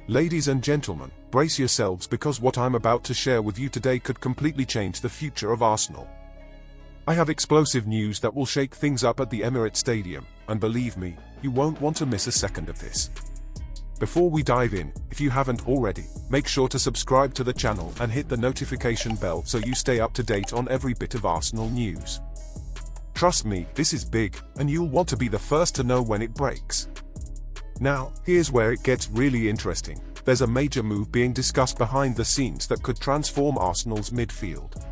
Ladies and gentlemen, brace yourselves because what I'm about to share with you today could completely change the future of Arsenal. I have explosive news that will shake things up at the Emirates Stadium, and believe me, you won't want to miss a second of this. Before we dive in, if you haven't already, make sure to subscribe to the channel and hit the notification bell so you stay up to date on every bit of Arsenal news. Trust me, this is big, and you'll want to be the first to know when it breaks. Now, here's where it gets really interesting. There's a major move being discussed behind the scenes that could transform Arsenal's midfield.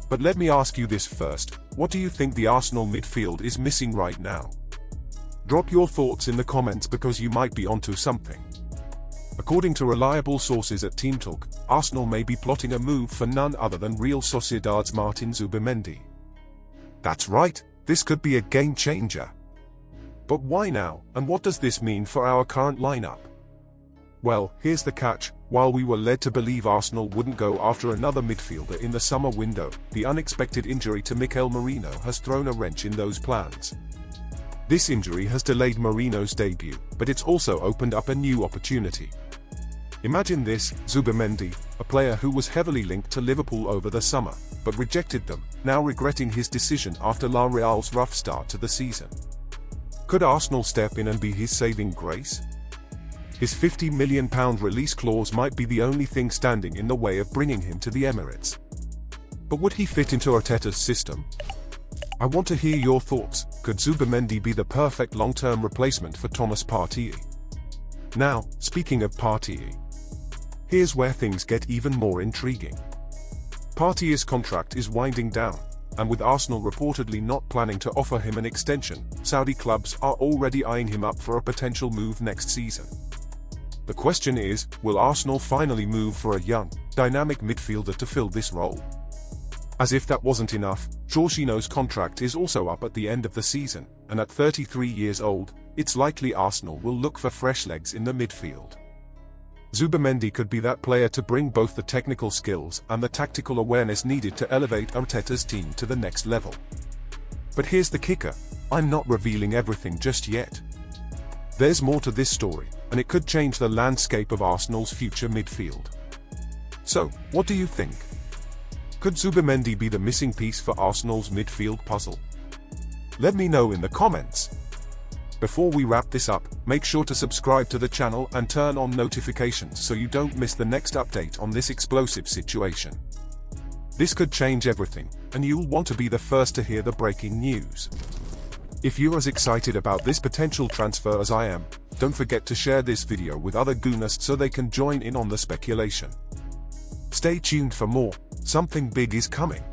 But let me ask you this first, what do you think the Arsenal midfield is missing right now? Drop your thoughts in the comments because you might be onto something. According to reliable sources at Team Talk, Arsenal may be plotting a move for none other than Real Sociedad's Martin Zubimendi. That's right, this could be a game changer. But why now, and what does this mean for our current lineup? Well, here's the catch. While we were led to believe Arsenal wouldn't go after another midfielder in the summer window, the unexpected injury to Mikel Merino has thrown a wrench in those plans. This injury has delayed Merino's debut, but it's also opened up a new opportunity. Imagine this, Zubimendi, a player who was heavily linked to Liverpool over the summer, but rejected them, now regretting his decision after La Real's rough start to the season. Could Arsenal step in and be his saving grace? His £50 million release clause might be the only thing standing in the way of bringing him to the Emirates. But would he fit into Arteta's system? I want to hear your thoughts. Could Zubimendi be the perfect long-term replacement for Thomas Partey? Now, speaking of Partey, here's where things get even more intriguing. Partey's contract is winding down, and with Arsenal reportedly not planning to offer him an extension, Saudi clubs are already eyeing him up for a potential move next season. The question is, will Arsenal finally move for a young, dynamic midfielder to fill this role? As if that wasn't enough, Jorginho's contract is also up at the end of the season, and at 33 years old, it's likely Arsenal will look for fresh legs in the midfield. Zubimendi could be that player to bring both the technical skills and the tactical awareness needed to elevate Arteta's team to the next level. But here's the kicker, I'm not revealing everything just yet. There's more to this story, and it could change the landscape of Arsenal's future midfield. So, what do you think? Could Zubimendi be the missing piece for Arsenal's midfield puzzle? Let me know in the comments. Before we wrap this up, make sure to subscribe to the channel and turn on notifications so you don't miss the next update on this explosive situation. This could change everything, and you'll want to be the first to hear the breaking news. If you're as excited about this potential transfer as I am, don't forget to share this video with other Goonists so they can join in on the speculation. Stay tuned for more, something big is coming.